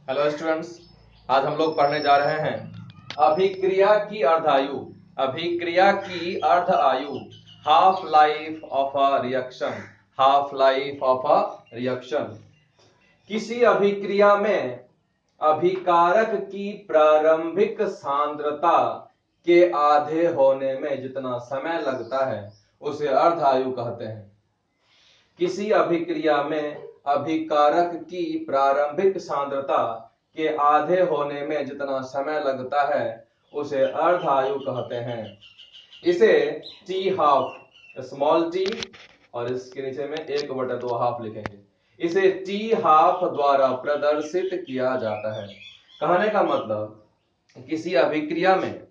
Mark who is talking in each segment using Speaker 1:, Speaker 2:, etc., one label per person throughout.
Speaker 1: Hello students, आज हम लोग पढ़ने जा रहे हैं अभिक्रिया की अर्धायु। अभिक्रिया की अर्ध आयु, half life of a reaction. Half life of a reaction. किसी अभिक्रिया में अभिकारक की प्रारंभिक सांद्रता के आधे होने में जितना समय लगता है उसे अर्ध आयु कहते हैं। किसी अभिक्रिया में अभिकारक की प्रारंभिक सांद्रता के आधे होने में जितना समय लगता है उसे अर्ध आयु कहते हैं। इसे टी हाफ, स्मॉल टी और इसके नीचे में 1/2 हाफ लिखेंगे। इसे टी हाफ द्वारा प्रदर्शित किया जाता है। कहने का मतलब किसी अभिक्रिया में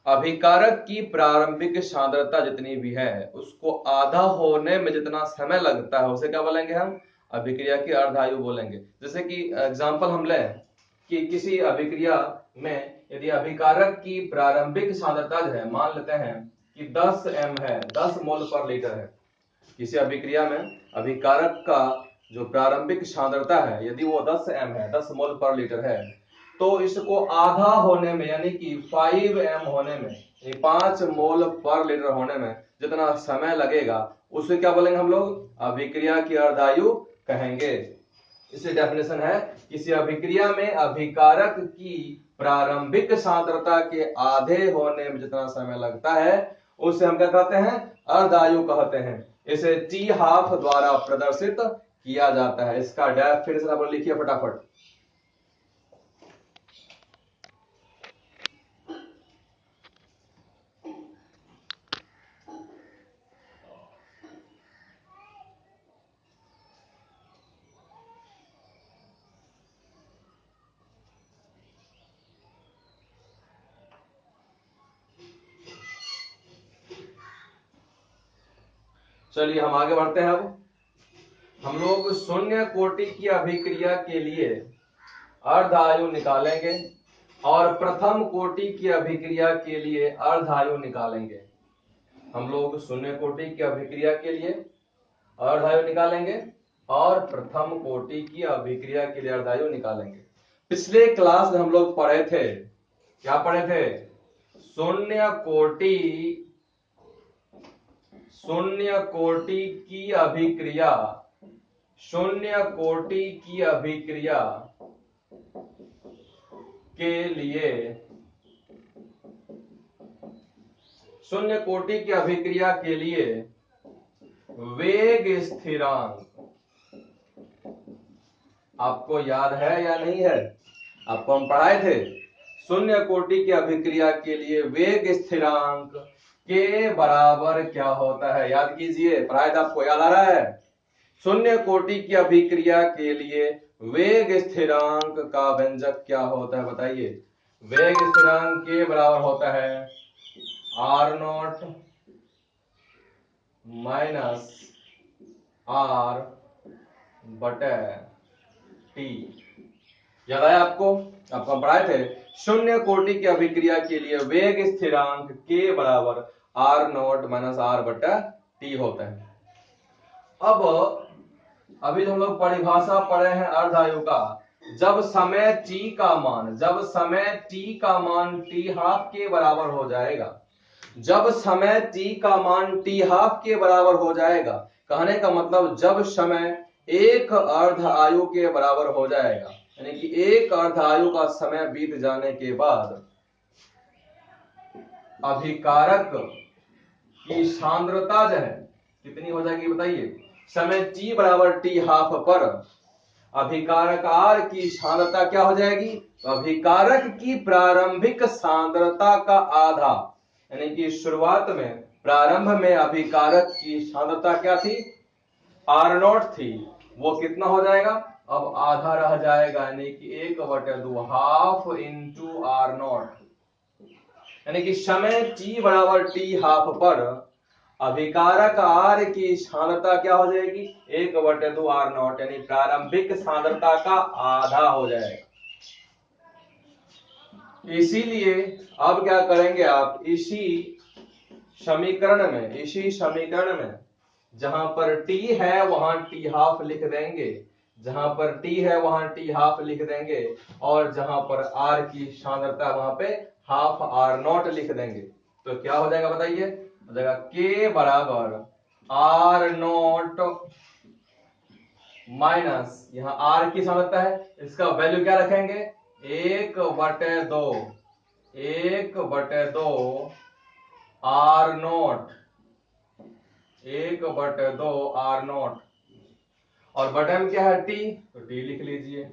Speaker 1: अभिकारक की प्रारंभिक सांद्रता जितनी भी है उसको आधा होने में जितना समय लगता है उसे क्या बोलेंगे हम? अभिक्रिया की अर्धायु बोलेंगे। जैसे कि एग्जांपल हम लें कि किसी अभिक्रिया में यदि अभिकारक की प्रारंभिक सांद्रता जो है, मान लेते हैं कि 10 m है, 10 मोल पर लीटर है। किसी अभिक्रिया में अभिकारक का जो प्रारंभिक सांद्रता है यदि वो 10 m है, 10 मोल पर लीटर है, तो इसको आधा होने में यानी कि 5 m होने में, 5 मोल पर लीटर होने में जितना समय लगेगा उसे क्या बोलेंगे हम लोग? अभिक्रिया की अर्धायु कहेंगे। इसकी डेफिनेशन है, किसी अभिक्रिया में अभिकारक की प्रारंभिक सांद्रता के आधे होने में जितना समय लगता है उसे हम क्या कहते हैं? अर्धायु कहते हैं। इसे टी हाफ द्वारा प्रदर्शित किया जाता है। इसका डेफिनेशन आप लिखिए फटाफट। चलिए हम आगे बढ़ते हैं। अब हम लोग शून्य कोटि की अभिक्रिया के लिए अर्धायु निकालेंगे और प्रथम कोटि की अभिक्रिया के लिए अर्धायु निकालेंगे। हम लोग शून्य कोटि की अभिक्रिया के लिए अर्धायु निकालेंगे और प्रथम कोटि की अभिक्रिया के लिए अर्धायु निकालेंगे। पिछले क्लास में हम लोग पढ़े थे, क्या पढ़े थे? शून्य कोटि की अभिक्रिया, शून्य कोटि की अभिक्रिया के लिए, शून्य कोटि की अभिक्रिया के लिए वेग स्थिरांक आपको याद है या नहीं है? आपको हम पढ़ाए थे शून्य कोटि की अभिक्रिया के लिए वेग स्थिरांक के बराबर क्या होता है? याद कीजिए, पढ़ाया था आपको, याद आ रहा है? शून्य कोटि की अभिक्रिया के लिए वेग स्थिरांक का व्यंजक क्या होता है बताइए? वेग स्थिरांक के बराबर होता है R0 माइनस R बटे T। याद आया आपको? आपको हम पढ़ाए थे शून्य कोटि की अभिक्रिया के लिए वेग स्थिरांक के बराबर R0 माइनस R बटा T होता है। अब अभी हम लोग परिभाषा पढ़े हैं अर्धायु का। जब समय t का मान, जब समय t का मान t हाफ के बराबर हो जाएगा, जब समय t का मान t हाफ के बराबर हो जाएगा, कहने का मतलब जब समय एक अर्ध आयु के बराबर हो जाएगा, यानी कि एक अर्ध आयु का समय बीत जाने के बाद अभिकारक की सांद्रता जो है कितनी हो जाएगी बताइए? समय t बराबर t हाफ पर अभिकारक R की सांद्रता क्या हो जाएगी? अभिकारक की प्रारंभिक सांद्रता का आधा, यानी कि शुरुआत में, प्रारंभ में अभिकारक की सांद्रता क्या थी? R0 थी, वो कितना हो जाएगा? अब आधा रह जाएगा, यानी कि 1/2 हाफ इंटू R0, यानी कि समय t बराबर t हाफ पर अभिकारक R की सांद्रता क्या हो जाएगी? 1/2 R0, यानी प्रारंभिक सांद्रता का आधा हो जाएगा। इसीलिए अब क्या करेंगे आप? इसी समीकरण में जहां पर t है वहां t हाफ लिख देंगे, जहां पर टी है वहां टी हाफ लिख देंगे, और जहां पर आर की सांद्रता वहां पे हाफ आर नॉट लिख देंगे। तो क्या हो जाएगा बताइए? हो जाएगा के बराबर आर नॉट माइनस, यहां आर की सांद्रता है, इसका वैल्यू क्या रखेंगे? 1/2, 1/2 आर नॉट, 1/2 आर नॉट, और बटे में क्या है? टी, तो टी लिख लीजिए।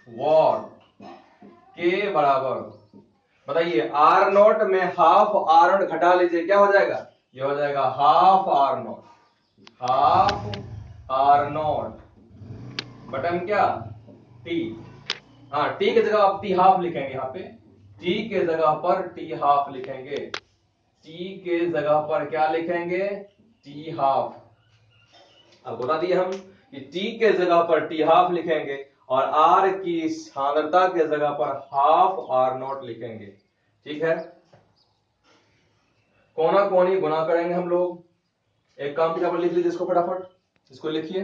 Speaker 1: वॉट के बराबर, बताइए आर नॉट में हाफ आर नॉट घटा लीजिए, क्या हो जाएगा? ये हो जाएगा half R naught, half R naught बटन क्या? टी। हाँ, टी की जगह आप टी हाफ लिखेंगे, यहाँ पे टी के जगह पर टी हाफ लिखेंगे, टी के जगह पर क्या लिखेंगे? T half. अब बता दिए हम कि टी के जगह पर टी हाफ लिखेंगे और आर की सांद्रता के जगह पर हाफ आर नॉट लिखेंगे। ठीक है, कोना कोनी गुना करेंगे हम लोग। एक काम किताब लिख लीजिए इसको फटाफट, इसको लिखिए।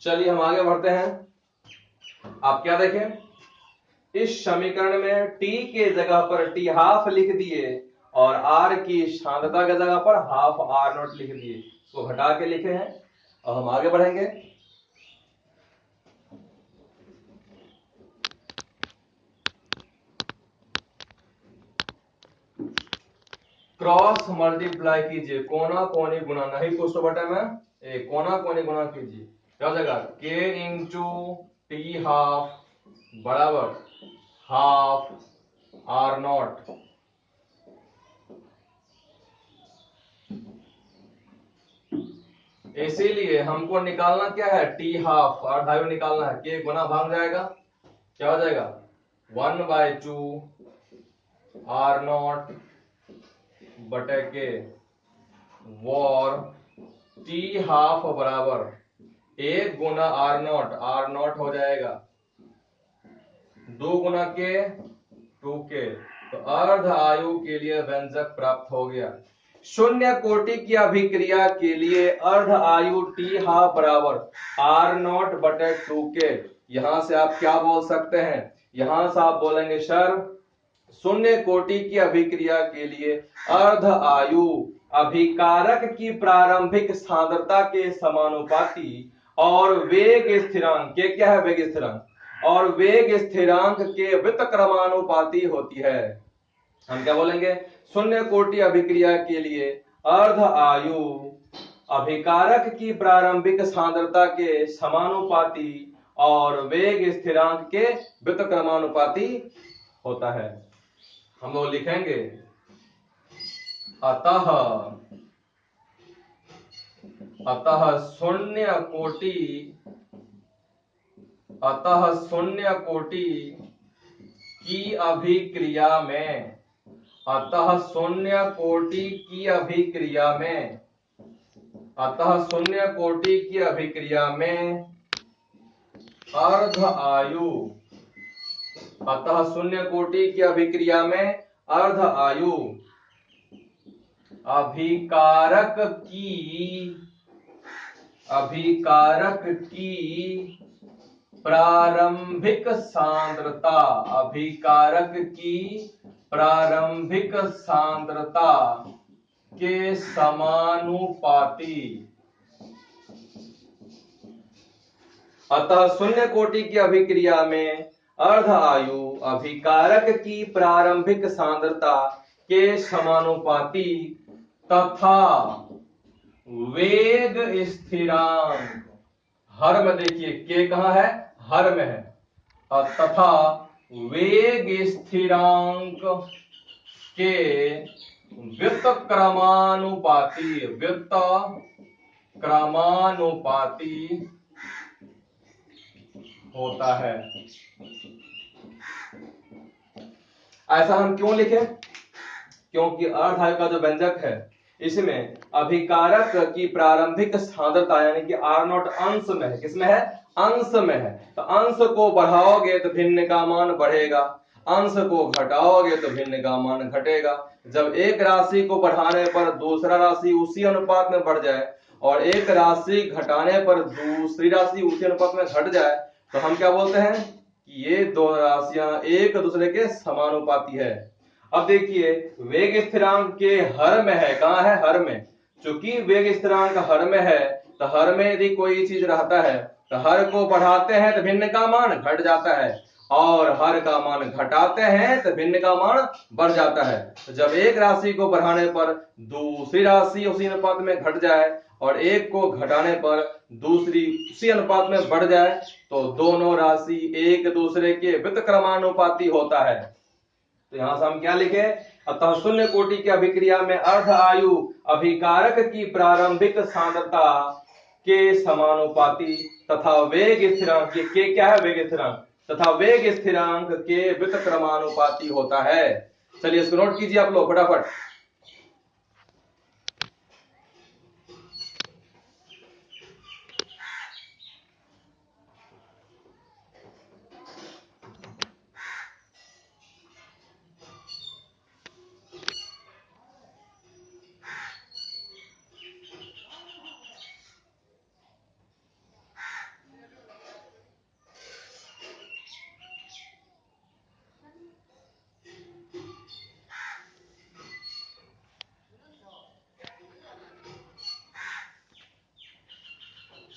Speaker 1: चलिए हम आगे बढ़ते हैं। आप क्या देखें, इस समीकरण में टी के जगह पर टी हाफ लिख दिए और आर की सांद्रता के जगह पर हाफ आर नॉट लिख दिए, इसको घटा के लिखे हैं। अब हम आगे बढ़ेंगे। क्रॉस मल्टीप्लाई कीजिए, कोना कोनी गुना, नहीं कुछ तो बटे में कोना कोनी गुना कीजिए, क्या हो जाएगा? के इंटू टी हाफ बराबर हाफ आर नॉट। इसीलिए हमको निकालना क्या है? टी हाफ, अर्धायु निकालना है। के गुना भाग जाएगा, क्या हो जाएगा? 1/2 आर नॉट बटे के वॉर टी हाफ बराबर 1 गुना आर नॉट हो जाएगा, 2 गुना के 2 के, तो अर्ध आयु के लिए व्यंजक प्राप्त हो गया। शून्य कोटि की अभिक्रिया के लिए अर्ध आयु टी हाफ बराबर आर नॉट बटे 2 के। यहां से आप क्या बोल सकते हैं? यहां से आप बोलेंगे सर शून्य कोटि की अभिक्रिया के लिए अर्ध आयु अभिकारक की प्रारंभिक सांद्रता के समानुपाती और वेग स्थिरांक के, क्या है वेग स्थिरांक, और वेग स्थिरांक के व्युत्क्रमानुपाती होती है। हम क्या बोलेंगे? शून्य कोटि अभिक्रिया के लिए अर्ध आयु अभिकारक की प्रारंभिक सांद्रता के समानुपाती और वेग स्थिरांक के व्युत्क्रमानुपाती होता है। हम लोग लिखेंगे अतः शून्य कोटि की अभिक्रिया में, अतः शून्य कोटि की अभिक्रिया में, अतः शून्य कोटि की अभिक्रिया में अर्ध आयु, अतः शून्य कोटि की अभिक्रिया में अर्ध आयु अभिकारक की प्रारंभिक सांद्रता, अभिकारक की प्रारंभिक सांद्रता के समानुपाती, अतः शून्य कोटि की अभिक्रिया में अर्ध आयु अभिकारक की प्रारंभिक सांद्रता के समानुपाती तथा वेग स्थिरांक, हर में देखिए के कहां है? हर में है, तथा वेग स्थिरांक के व्युत्क्रमानुपाती होता है। ऐसा हम क्यों लिखे? क्योंकि अर्धायु का जो व्यंजक है इसमें अभिकारक की प्रारंभिक सांद्रता यानी कि R नॉट अंश में है। किसमें है? अंश में है। तो अंश को बढ़ाओगे तो भिन्न का मान बढ़ेगा, अंश को घटाओगे तो भिन्न का मान घटेगा। जब एक राशि को बढ़ाने पर दूसरा राशि उसी अनुपात में बढ़ जाए और एक राशि घटाने पर दूसरी राशि उसी अनुपात में घट जाए तो हम क्या बोलते हैं कि ये दो राशियां एक दूसरे के समानुपाती है। अब देखिए वेग स्थिरांक के हर में है, कहां है? हर में। चूंकि वेग स्थिरांक हर में है तो हर में यदि कोई चीज रहता है तो हर को बढ़ाते हैं तो भिन्न का मान घट जाता है और हर का मान घटाते हैं तो भिन्न का मान बढ़ जाता है। तो जब एक राशि को बढ़ाने पर दूसरी राशि उसी अनुपात में घट जाए और एक को घटाने पर दूसरी उसी अनुपात में बढ़ जाए तो दोनों राशि एक दूसरे के व्युत्क्रमानुपाती होता है। तो यहां से हम क्या लिखे? अतः शून्य कोटि की अभिक्रिया में अर्ध आयु अभिकारक की प्रारंभिक सांद्रता के समानुपाती तथा वेग स्थिरांक के क्या है? वेग स्थिरांक तथा वेग स्थिरांक के व्युत्क्रमानुपाती होता है। चलिए इसको नोट कीजिए आप लोग फटाफट।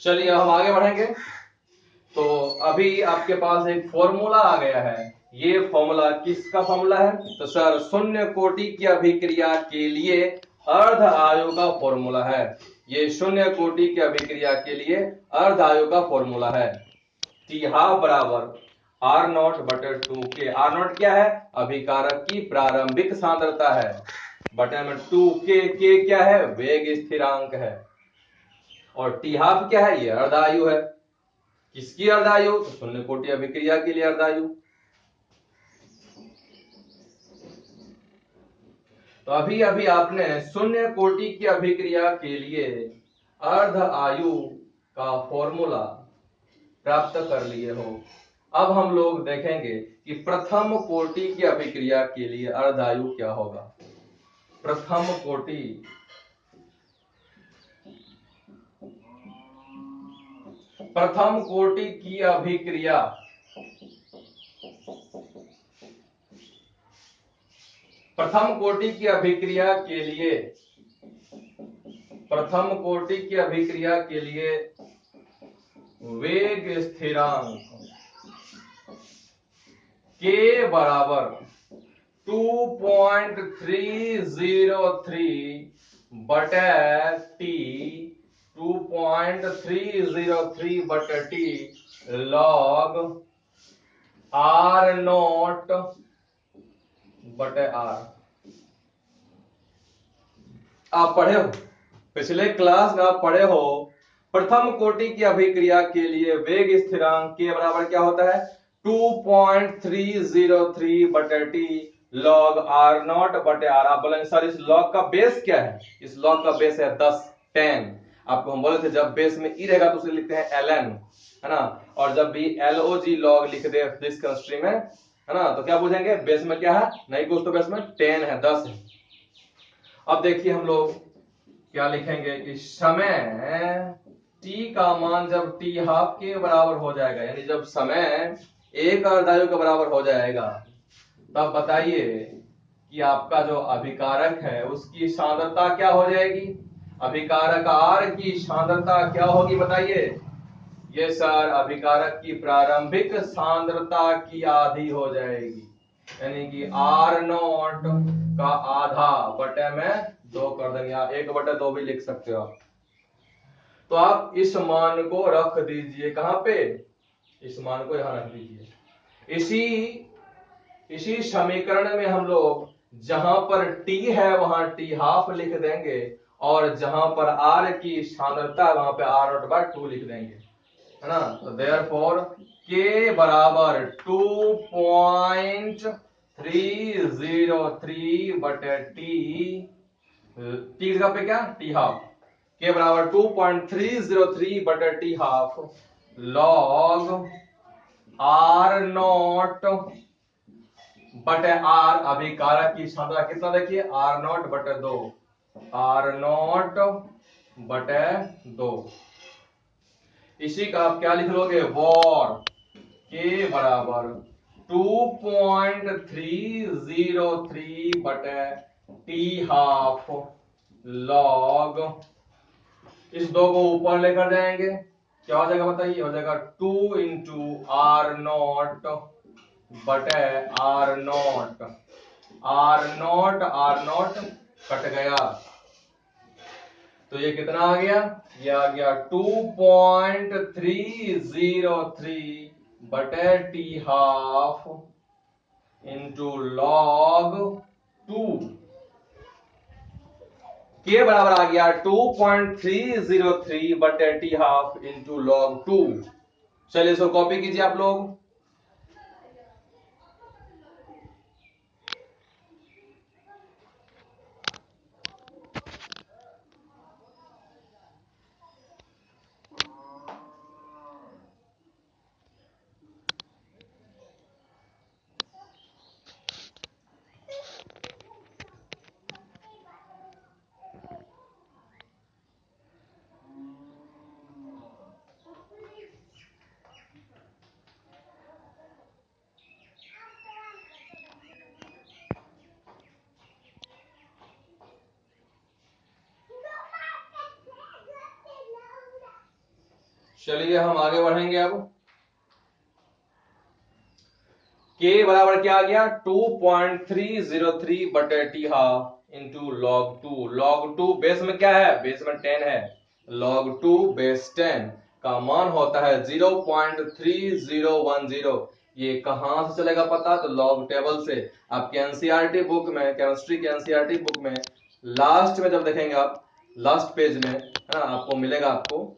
Speaker 1: चलिए हम आगे बढ़ेंगे। तो अभी आपके पास एक फॉर्मूला आ गया है। ये फॉर्मूला किसका फॉर्मूला है? तो सर शून्य कोटि की अभिक्रिया के लिए अर्ध आयु का फॉर्मूला है। ये शून्य कोटि की अभिक्रिया के लिए अर्ध आयु का फॉर्मूला है। टी हाफ बराबर R नॉट बटे 2K। R नॉट क्या है? अभिकारक की प्रारंभिक सांद्रता है बटे में 2K। K क्या है? वेग स्थिरांक है। और टी हाफ क्या है? ये अर्धायु है। किसकी अर्धायु? तो शून्य कोटि अभिक्रिया के लिए अर्धायु। तो अभी अभी आपने शून्य कोटि की अभिक्रिया के लिए अर्ध आयु का फॉर्मूला प्राप्त कर लिए हो। अब हम लोग देखेंगे कि प्रथम कोटि की अभिक्रिया के लिए अर्धायु क्या होगा। प्रथम कोटि की अभिक्रिया प्रथम कोटि की अभिक्रिया के लिए वेग स्थिरांक के बराबर 2.303 बटे टी 2.303 बटे टी लॉग R नॉट बटे R। आप पढ़े हो, पिछले क्लास में आप पढ़े हो प्रथम कोटि की अभिक्रिया के लिए वेग स्थिरांक के बराबर क्या होता है? 2.303 बटे टी लॉग R नॉट बटे R। आप बोलेंगे सर इस लॉग का बेस क्या है? इस लॉग का बेस है 10 आपको हम बोले थे जब बेस में ई रहेगा तो उसे लिखते हैं ln, है ना। और जब भी log लॉग लिख दे फिजिक्स केमिस्ट्री में, है ना, तो क्या पूछेंगे बेस में क्या है? नहीं कुछ तो बेस में 10 है, 10 है। अब देखिए हम लोग क्या लिखेंगे कि समय t का मान जब t हाफ के बराबर हो जाएगा यानी जब समय एक अर्धायु के बराबर हो जाएगा तब बताइए कि आपका जो अभिकारक है उसकी सांद्रता क्या हो जाएगी? अभिकारक R की सांद्रता क्या होगी बताइए? ये सर अभिकारक की प्रारंभिक सांद्रता की आधी हो जाएगी यानी कि R नॉट का आधा बटे में 2 कर देंगे, या 1/2 भी लिख सकते हो आप। तो आप इस मान को रख दीजिए कहां पे? इस मान को यहां रख दीजिए। इसी समीकरण में हम लोग जहां पर t है वहां t हाफ लिख देंगे और जहां पर R की सांद्रता है वहां पे R नॉट बाय 2 लिख देंगे, है ना। तो देयरफॉर K बराबर 2.303 303 बटे टी, टी का पे क्या टी हाफ के बराबर 2.303 बटे T half log are naught बटे आर, अभी कारक की सांद्रता कितना देखिए आर नॉट बटे 2, आर नॉट बटे 2। इसी का आप क्या लिख लोगे वॉर के बराबर 2.303 बटे टी हाफ लॉग, इस दो को ऊपर लेकर जाएंगे क्या हो जाएगा बताइए, हो जाएगा 2 इंटू आर नॉट बटे R naught, R naught cut गया तो ये कितना आ गया, ये आ गया 2.303 बटे टी हाफ इंटू लॉग 2 के बराबर आ गया 2.303 बटे टी हाफ इंटू लॉग 2। चलिए इसको कॉपी कीजिए आप लोग। चलिए हम आगे बढ़ेंगे अब। के बराबर क्या आ गया 2.303 बटे T half into log 2, log 2 base में क्या है, बेस में 10 है, लॉग 2 बेस 10 का मान होता है 0.3010। ये कहां से चलेगा पता, तो लॉग टेबल से। आपके एनसीईआरटी बुक में, केमिस्ट्री के एनसीईआरटी बुक में लास्ट में जब देखेंगे आप, लास्ट पेज में है ना, आपको मिलेगा आपको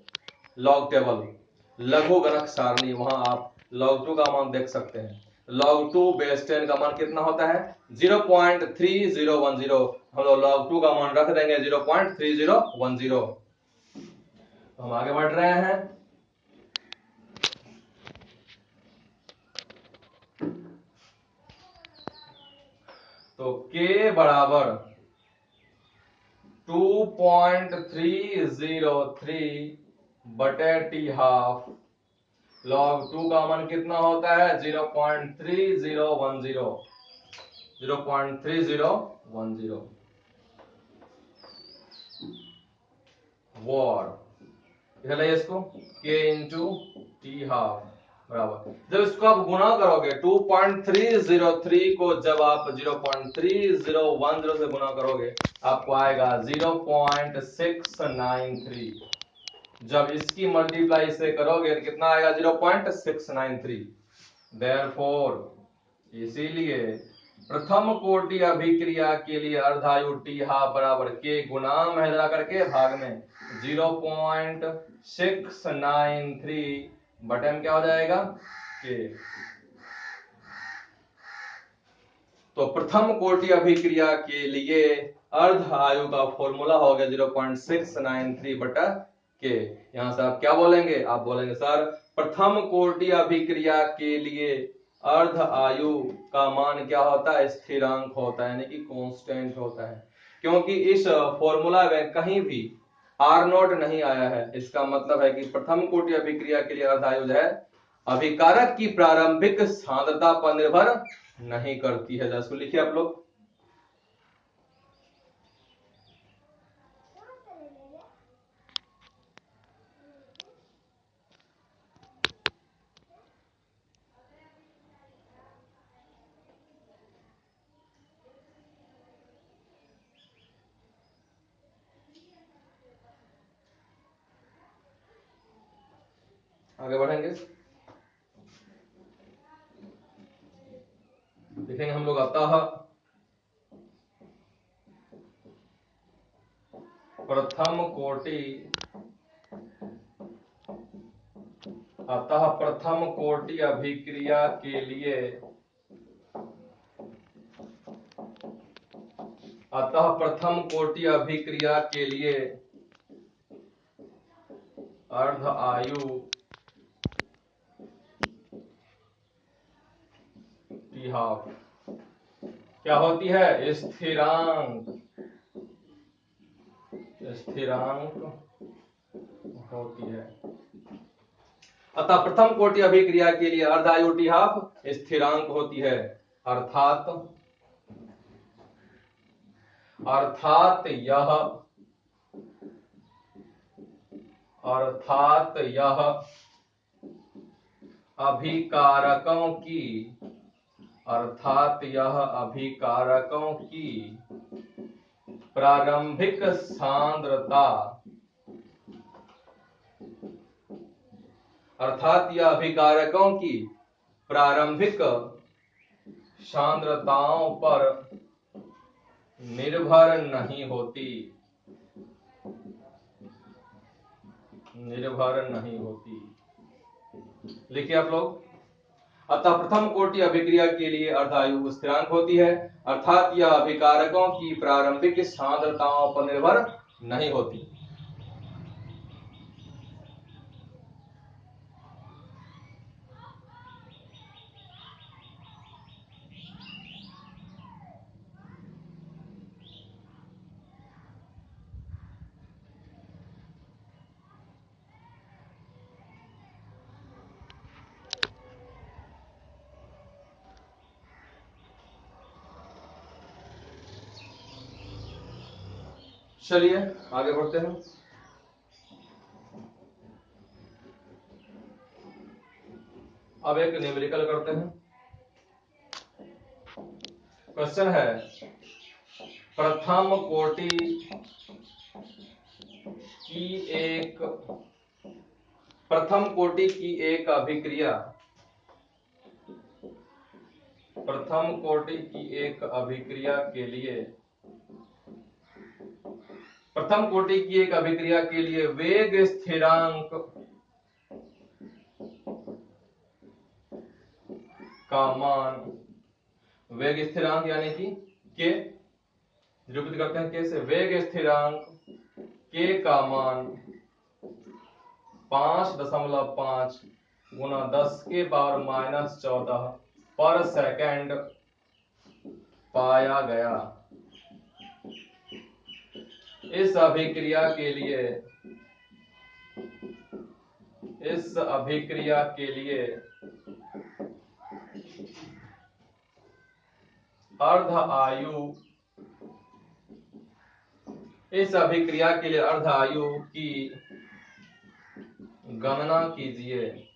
Speaker 1: लॉग टेबल लघु गणक सारणी, वहां आप लॉग 2 का मान देख सकते हैं। लॉग 2 बेस 10 का मान कितना होता है 0.3010, हम लोग लॉग 2 का मान रख देंगे 0.3010। हम आगे बढ़ रहे हैं। तो k बराबर 2.303 बटे टी हाफ लॉग 2 का मान कितना होता है 0.3010, 0.3010 वॉर, इसको k इंटू टी हाफ बराबर, जब इसको आप गुणा करोगे 2.303 को जब आप 0.3010 से गुणा करोगे आपको आएगा 0.693, जब इसकी मल्टीप्लाई से करोगे तो कितना आएगा 0.693। देयरफॉर इसीलिए प्रथम कोटि अभिक्रिया के लिए अर्धायु टी हाफ बराबर के गुना में करके भाग में 0.693 बटन क्या हो जाएगा के। तो प्रथम कोटि अभिक्रिया के लिए अर्ध आयु का फॉर्मूला हो गया 0.693 बटा के। यहां से आप क्या बोलेंगे, आप बोलेंगे सर प्रथम कोटि अभिक्रिया के लिए अर्ध आयु का मान क्या होता है, स्थिरांक होता है, यानी कि कांस्टेंट होता है, क्योंकि इस फॉर्मूला में कहीं भी आर नॉट नहीं आया है। इसका मतलब है कि प्रथम कोटि अभिक्रिया के लिए अर्ध आयु है अभिकारक की प्रारंभिक सांद्रता पर निर्भर नहीं करती है। इसको लिखिए आप लोग। आगे बढ़ेंगे, देखेंगे हम लोग अतः प्रथम कोटि अभिक्रिया के लिए अतः प्रथम कोटि अभिक्रिया के लिए अर्ध आयु टी हाफ क्या होती है? स्थिरांक होती है। अतः प्रथम कोटि अभिक्रिया के लिए अर्ध आयु टी हाफ स्थिरांक होती है। अर्थात यह अभिकारकों की प्रारंभिक सांद्रता सांद्रताओं पर निर्भर नहीं होती। लिखिए आप लोग। अतः प्रथम कोटि अभिक्रिया के लिए अर्ध आयु स्थिरांक होती है, अर्थात यह अभिकारकों की प्रारंभिक सांद्रताओं पर निर्भर नहीं होती। चलिए आगे बढ़ते हैं। अब एक न्यूमेरिकल करते हैं। क्वेश्चन है, प्रथम कोटि की एक अभिक्रिया के लिए वेग स्थिरांक का मान, वेग स्थिरांक यानी कि के, निरूपित करते हैं कैसे? वेग स्थिरांक के का मान 5.5 गुना 10⁻⁻14 पर सेकंड पाया गया। इस अभिक्रिया के लिए अर्ध आयु की गणना कीजिए।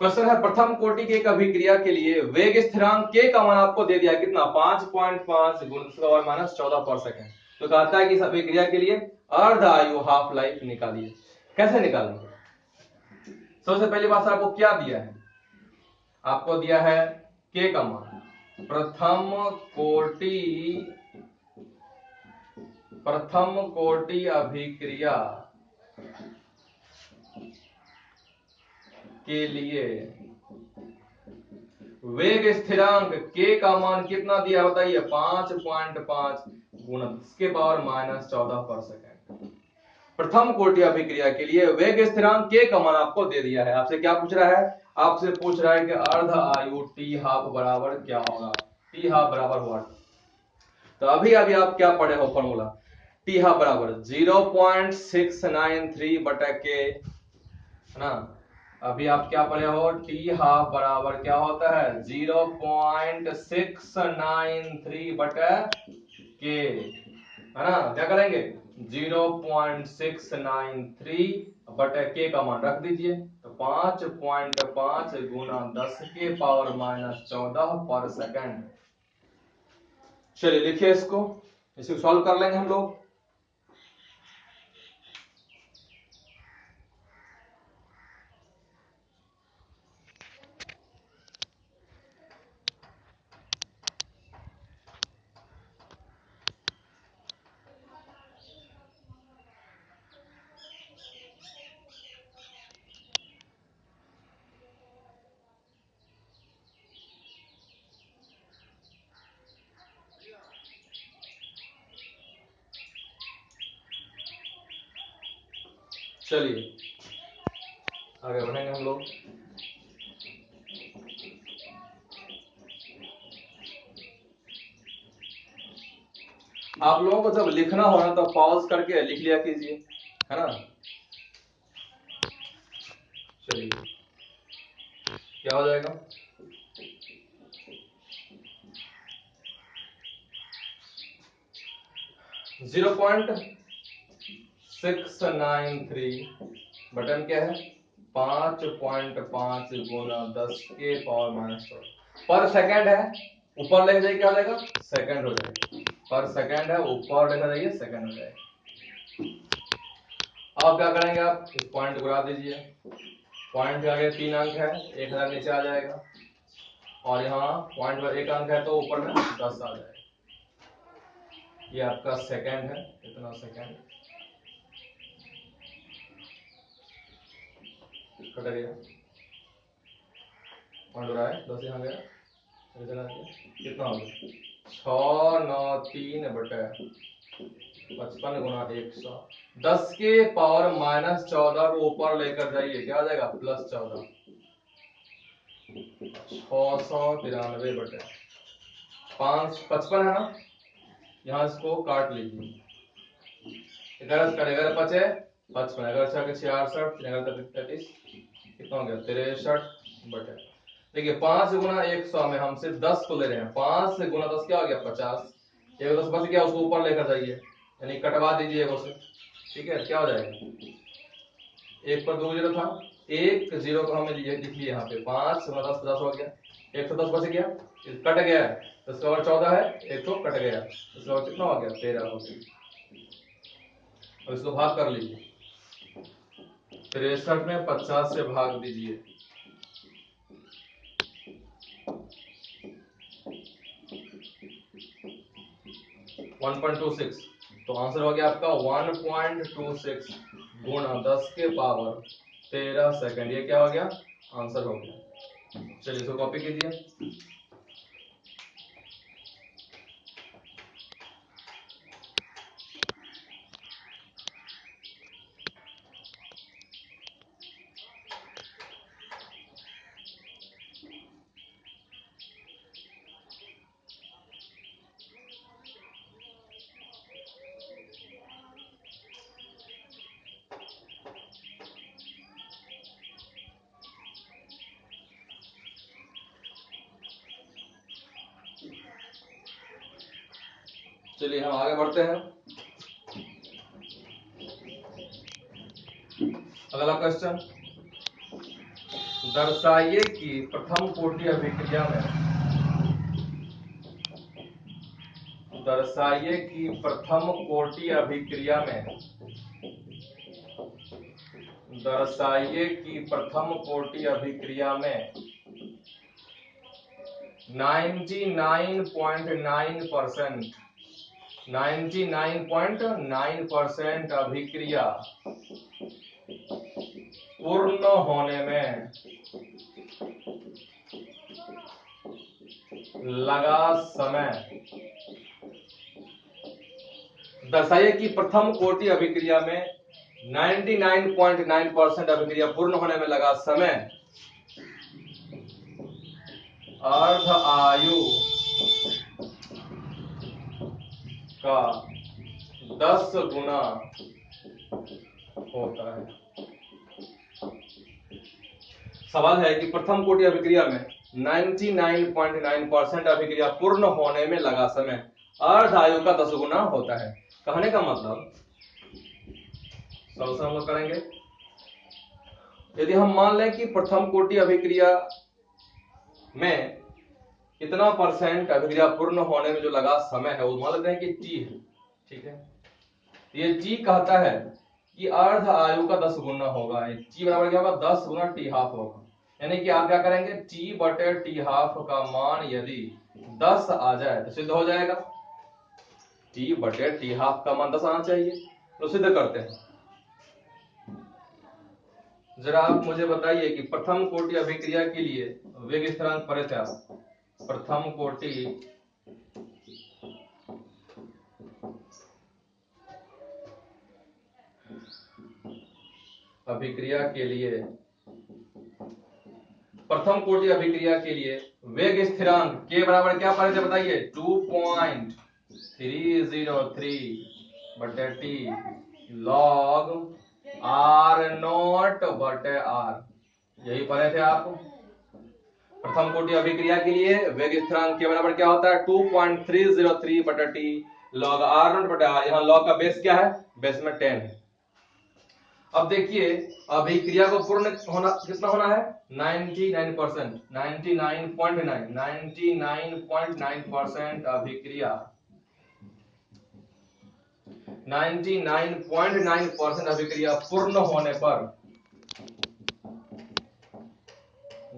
Speaker 1: क्वेश्चन है, प्रथम कोटि की एक अभिक्रिया के लिए वेग स्थिरांक के का मान आपको दे दिया कितना? 5.5 गुना 10⁻14 पर सेकंड। तो कहता है कि इस अभिक्रिया के लिए अर्ध आयु हाफ लाइफ निकालिए। कैसे निकालेंगे? सबसे पहली बात आपको क्या दिया है? आपको दिया है के का मान। प्रथम कोटि अभिक्रिया के लिए वेग स्थिरांक के का मान कितना दिया बताइए? 5.5 गुना 10⁻14 पर सेकंड। प्रथम कोटि अभिक्रिया के लिए वेग स्थिरांक के का मान आपको दे दिया है। आपसे क्या पूछ रहा है? आपसे पूछ रहा है कि अर्ध आयु टी हाफ बराबर क्या होगा? टी हाफ बराबर हुआ, तो अभी आप क्या पढ़े हो फॉर्मूला? टी हाफ बराबर 0.693 बटा के, है ना? अभी आप क्या पढ़े हो? टी हाफ बराबर क्या होता है? 0.693 बटा के, है ना? क्या करेंगे? 0.693 बटा के का मान रख दीजिए, तो 5.5 गुना 10⁻14 पर सेकंड। चलिए लिखिए इसको सॉल्व कर लेंगे हम लोग। चलिए आगे बढ़ेंगे हम लोग। आप लोगों को जब लिखना हो ना तो पॉज करके लिख लिया कीजिए, है ना। चलिए क्या हो जाएगा, 0.693 बटन क्या है 5.5 गुना 10 के पावर -4 पर सेकंड है। ऊपर लिख जाइए क्या हो जाएगा सेकंड हो जाएगा, पर सेकंड है ऊपर लिखा जाइए सेकंड हो जाएगा। अब क्या करेंगे, आप इस पॉइंट को उड़ा दीजिए, पॉइंट के आगे 3 अंक है, 1000 नीचे आ जाएगा, और यहाँ पॉइंट पर 1 अंक है तो ऊपर में 10 आ जाएगा। ये आपका सेकंड है, इतना सेकंड कट गया, पॉइंट उड़ा है 10 यहाँ गया, कितना हो गया 693 बटे 55 गुना 100, 10 के पावर -14 को ऊपर लेकर जाइए क्या हो जाएगा +14, 693 बटे 55 है ना, यहाँ इसको काट लीजिए, 11 कट 11 बचे 55, 11 6 66, 11 33, कितना हो गया 63 बटे, देखिए 5 गुना 100 में हम सिर्फ 10 को ले रहे हैं, 5 गुना 10 क्या हो गया 50, 1 10 बच गया, उसको ऊपर लेकर जाइए यानी कटवा दीजिए उसे, ठीक है क्या हो जाएगा, 1 पर 2 जीरो था, 1 0 को हमें लिख लिए यहाँ पे, 5 गुना 10 50 हो गया, 110 बच गया, कट गया, 10 का 14 है, 1 तो कट गया, इसका कितना हो गया 13 हो गया, और इसको भाग कर लीजिए, 63 में 50 से भाग दीजिए, 1.26, तो आंसर हो गया आपका 1.26 गुणा 10 के पावर 13 सेकंड, ये क्या हो गया आंसर हो गया। चलिए इसको कॉपी कीजिए, चलिए हम आगे बढ़ते हैं। अगला क्वेश्चन, दर्शाइए कि प्रथम कोटि अभिक्रिया में, दर्शाइए कि प्रथम कोटि अभिक्रिया में, दर्शाइए कि प्रथम कोटि अभिक्रिया में 99.9% 99.9% अभिक्रिया पूर्ण होने में लगा समय, दर्शाइए कि प्रथम कोटि अभिक्रिया में 99.9% अभिक्रिया पूर्ण होने में लगा समय अर्ध आयु का 10 गुना होता है। सवाल है कि प्रथम कोटि अभिक्रिया में 99.9% अभिक्रिया पूर्ण होने में लगा समय अर्ध आयु का 10 गुना होता है। कहने का मतलब सॉल्यूशन हम लोग करेंगे, यदि हम मान लें कि प्रथम कोटि अभिक्रिया में कितना परसेंट अभिक्रिया पूर्ण होने में जो लगा समय है वो मान लेते हैं कि टी है, ठीक है, ये टी कहता है कि अर्ध आयु का 10 गुना होगा, टी बराबर क्या होगा 10 गुना टी हाफ होगा, यानी कि आप क्या करेंगे टी बटे टी हाफ का मान यदि 10 आ जाए तो सिद्ध हो जाएगा, टी बटे टी हाफ का मान 10 आना चाहिए, तो सिद्ध करते हैं। जरा आप मुझे बताइए कि प्रथम कोटि अभिक्रिया के लिए वेग स्थिरांक पढ़े थे आप, प्रथम कोटि अभिक्रिया के लिए, प्रथम कोटि अभिक्रिया के लिए वेग स्थिरांक के बराबर क्या पढ़े थे बताइए? 2.303 बटे टी लॉग आर नॉट बटे आर, यही पढ़े थे आप। प्रथम कोटि अभिक्रिया के लिए वेग स्थिरांक के बराबर क्या होता है? 2.303 बटे टी लॉग आर नॉट बटे आर। यहाँ लॉग का बेस क्या है? बेस में 10 है। अब देखिए अभिक्रिया को पूर्ण होना कितना होना है? 99%, 99.9% अभिक्रिया, 99.9% अभिक्रिया पूर्ण होने पर,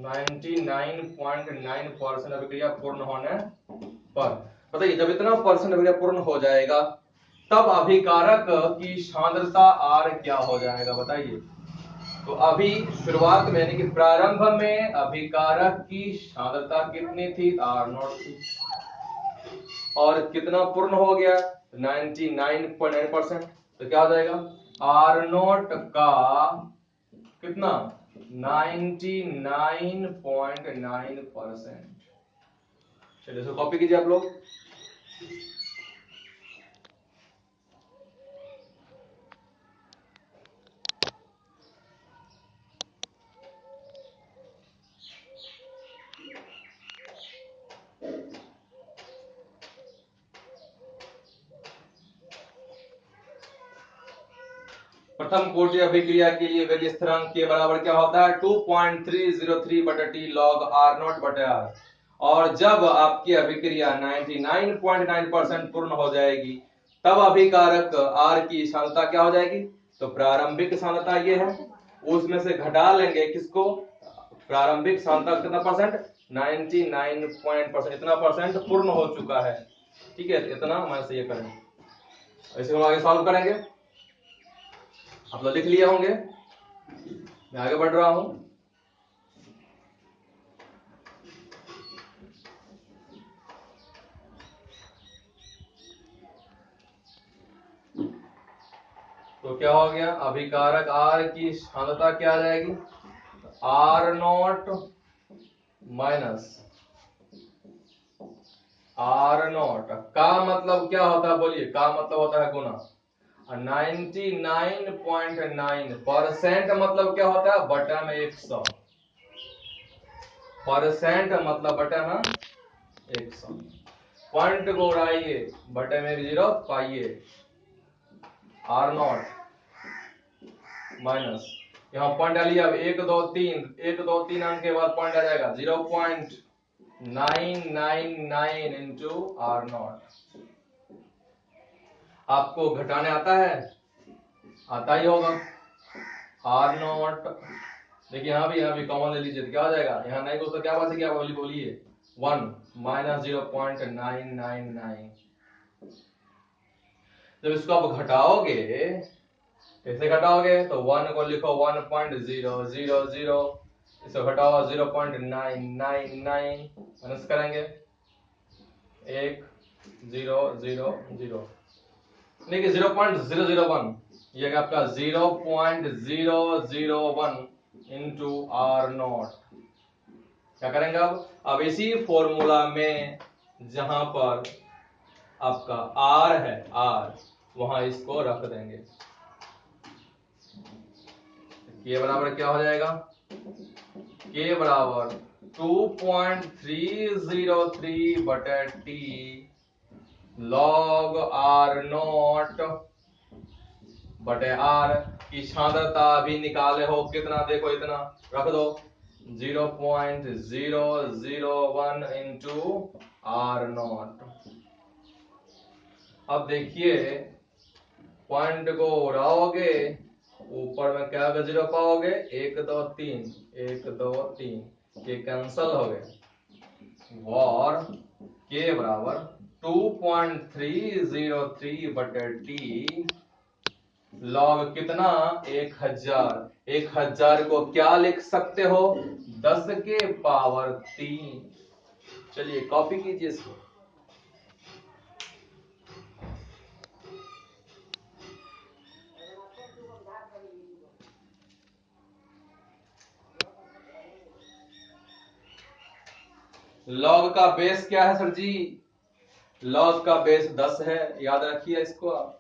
Speaker 1: 99.9% अभिक्रिया पूर्ण होने पर बताइए, जब इतना परसेंट अभिक्रिया पूर्ण हो जाएगा तब अभिकारक की सांद्रता R क्या हो जाएगा बताइए? तो अभी शुरुआत में यानी कि प्रारंभ में अभिकारक की सांद्रता कितनी थी? R0 थी। और कितना पूर्ण हो गया? 99.9%। तो क्या हो जाएगा? R0 का कितना? 99.9%। चलिए इसको कॉपी कीजिए आप लोग। प्रथम कोटि अभिक्रिया के लिए वेग स्थिरांक के बराबर क्या होता है? 2.303 बटे टी लॉग आर नॉट बटे आर। और जब आपकी अभिक्रिया 99.9% पूर्ण हो जाएगी तब अभिकारक आर की सांद्रता क्या हो जाएगी? तो प्रारंभिक सांद्रता ये है, उसमें से घटा लेंगे किसको? प्रारंभिक सांद्रता कितना परसेंट? 99%। इतना परसेंट पूर्ण हो चुका है, ठीक है? इतना हमारे से ये करेंगे, ऐसे हम आगे सॉल्व करेंगे। आप लोग लिख लिए होंगे, मैं आगे बढ़ रहा हूं। तो क्या हो गया? अभिकारक आर की सांद्रता क्या आ जाएगी? R naught minus R naught का मतलब क्या होता है बोलिए? का मतलब होता है गुना। 99.9% मतलब क्या होता है? बटा में 100। परसेंट मतलब बटा में 100। पॉइंट को उड़ाइए, बटे में 0 पाइए। आर नॉट माइनस, यहाँ पॉइंट डालिए। अब 1 2 3, 1 2 3 अंक के बाद पॉइंट आ जाएगा 0.999 इंटू आर नॉट। आपको घटाने आता है? आता ही होगा। आर नॉट देखिए यहाँ भी कॉमन ले लीजिए तो क्या हो जाएगा? यहाँ नहीं तो क्या बात है? क्या बोलिए? 1 माइनस 0.999। जब इसको आप घटाओगे, कैसे घटाओगे? तो 1 को लिखो 1.000, इसको घटाओ 0.999, माइनस करेंगे 1 0 0 0, देखिए 0.001, ये आपका 0.001 इंटू आर नॉट। क्या करेंगे अब इसी फॉर्मूला में जहां पर आपका आर है, आर, वहां इसको रख देंगे। के बराबर क्या हो जाएगा? के बराबर 2.303 बटे टी लॉग आर नॉट बटे आर की सांद्रता भी निकाले हो कितना? देखो इतना रख दो, 0.001 इंटू आर नॉट। अब देखिए पॉइंट को उड़ाओगे, ऊपर में क्या जीरो पाओगे? 1 2 3, 1 2 3, ये कैंसल हो गए। और के बराबर 2.303 बटे टी लॉग कितना? 1000। 1000 को क्या लिख सकते हो? 10 के पावर 3। चलिए कॉपी कीजिए इसको। लॉग का बेस क्या है सर जी? लॉग का बेस 10 है, याद रखिए इसको आप।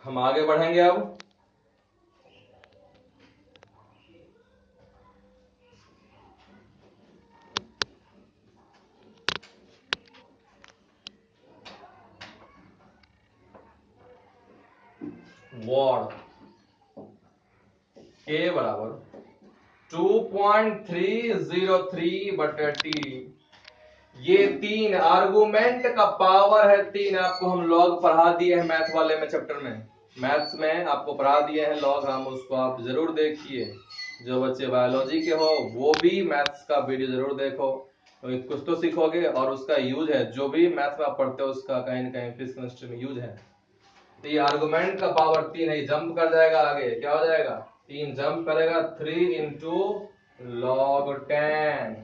Speaker 1: हम आगे बढ़ेंगे अब। वॉर के बराबर 2.303 बटे टी। ये 3 आर्गुमेंट का पावर है 3। आपको हम लॉग पढ़ा दिए हैं मैथ वाले में, चैप्टर में, मैथ्स में आपको पढ़ा दिए हैं लॉग, हम उसको आप जरूर देखिए। जो बच्चे बायोलॉजी के हो वो भी मैथ्स का वीडियो जरूर देखो, तो कुछ तो सीखोगे और उसका यूज है, जो भी मैथ्स में आप पढ़ते हो उसका कहीं ना कहीं फिजिक्स केमिस्ट्री में यूज है। तो ये आर्गुमेंट का पावर 3 है, जंप कर जाएगा आगे, क्या हो जाएगा? 3 जंप करेगा 3 इंटू लॉग 10।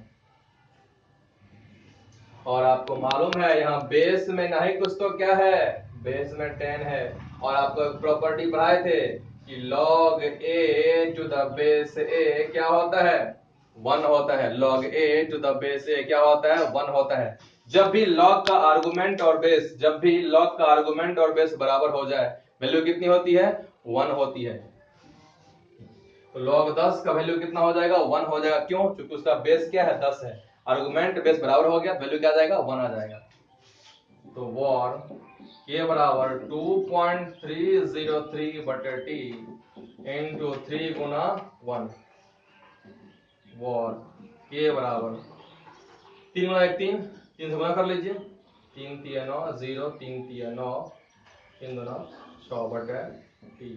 Speaker 1: और आपको मालूम है यहाँ बेस में नहीं कुछ तो क्या है, बेस में 10 है। और आपको एक प्रॉपर्टी पढ़ाए थे कि log a to the base a क्या होता है? 1 होता है। log a to the base a क्या होता है? 1 होता है। जब भी log का आर्गुमेंट और बेस, जब भी log का आर्गुमेंट और बेस बराबर हो जाए, वैल्यू कितनी होती है? 1 होती है। तो log 10 का वैल्यू कितना हो जाएगा? 1 हो जाएगा। क्यों? क्योंकि उसका बेस क्या है? 10 है। आर्गुमेंट बेस बराबर हो गया, वैल्यू क्या आ जाएगा? 1 आ जाएगा। तो वॉर के बराबर 2.303 बटे टी इंटू 3 गुना 1। वॉर के बराबर 3 गुना 1 3, 3 से गुना कर लीजिए। 3 3 9 0, 3 3 9, 3 गुना 6 बटे टी।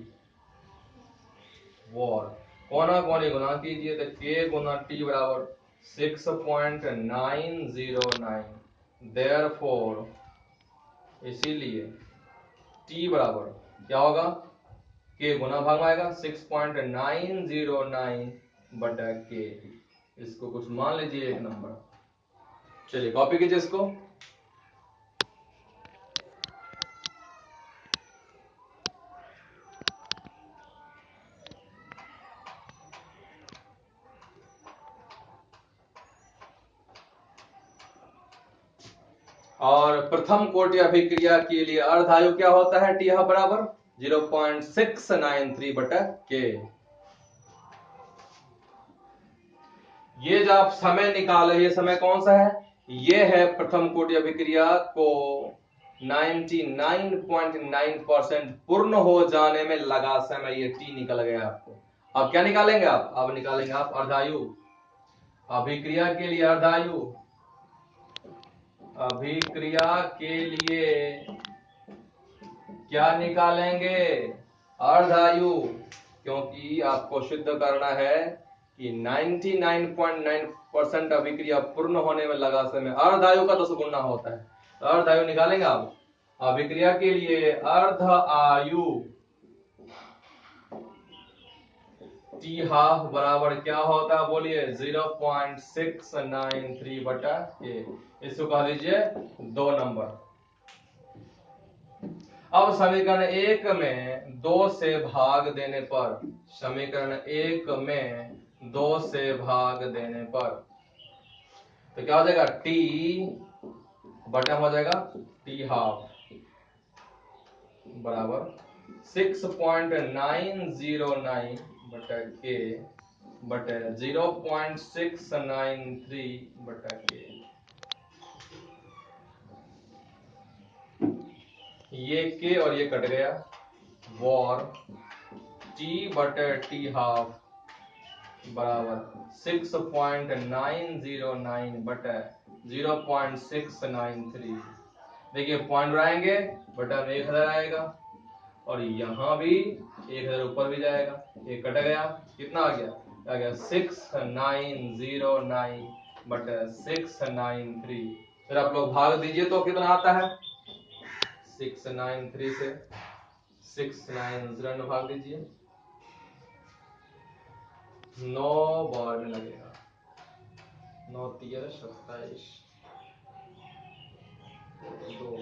Speaker 1: वॉर कोना कोनी गुना कीजिए तो के गुना टी बराबर 6.909। देयरफॉर इसीलिए टी बराबर क्या होगा? के गुना भाग में आएगा 6.909 बटा के। इसको कुछ मान लीजिए 1 नंबर। चलिए कॉपी कीजिए इसको। और प्रथम कोटि अभिक्रिया के लिए अर्धायु क्या होता है? टी बराबर 0.693 बटा के। ये जो आप समय निकाले, ये समय कौन सा है? ये है प्रथम कोटि अभिक्रिया को 99.9% पूर्ण हो जाने में लगा समय, ये टी निकल गया आपको। अब क्या निकालेंगे आप? अब निकालेंगे आप अर्धायु। अभिक्रिया के लिए अर्धायु, अभिक्रिया के लिए क्या निकालेंगे? अर्धायु। क्योंकि आपको सिद्ध करना है कि 99.9% अभिक्रिया पूर्ण होने में लगा समय अर्धायु का 10 गुना होता है। तो अर्धायु निकालेंगे आप। अभिक्रिया के लिए अर्ध आयु टी हाफ बराबर क्या होता है? बोलिए 0.693 बटा के। इसको कह लीजिए 2 नंबर। अब समीकरण 1 में 2 से भाग देने पर, समीकरण 1 में 2 से भाग देने पर तो क्या हो जाएगा? टी बटा हो जाएगा टी हाफ बराबर 6.909 बटा के बटे 0.693 बटा के। ये के और ये कट गया। वॉर टी बटे टी हाफ बराबर 6.909 बटे 0.693। देखिए पॉइंट रहेंगे, बटा में 1000 आएगा और यहाँ भी 1000 ऊपर भी जाएगा। ये कट गया, कितना आ गया? आ गया 6909 बटे 693। फिर आप लोग भाग दीजिए तो कितना आता है? 693 से 690 भाग दीजिए, 9 बार में लगेगा। 9 3 27 2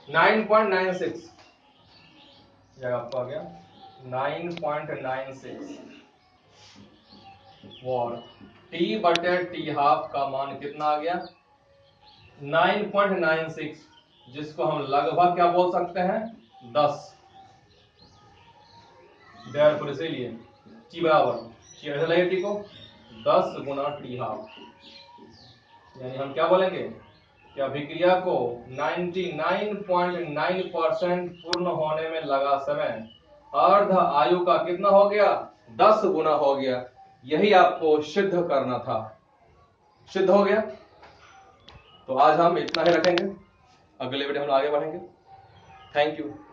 Speaker 1: 9.96 यह आपको आ गया 9.96 और T/T½ का मान कितना आ गया 9.96, जिसको हम लगभग क्या बोल सकते हैं 10। देयरफॉर इसीलिए T बराबर ऐसे लगे T को 10 गुना T½ यानी हम क्या बोलेंगे कि अभिक्रिया को 99.9% पूर्ण होने में लगा समय अर्ध आयु का कितना हो गया 10 गुना हो गया। यही आपको सिद्ध करना था। सिद्ध हो गया। तो आज हम इतना ही रखेंगे, अगले वीडियो हम आगे बढ़ेंगे। Thank you.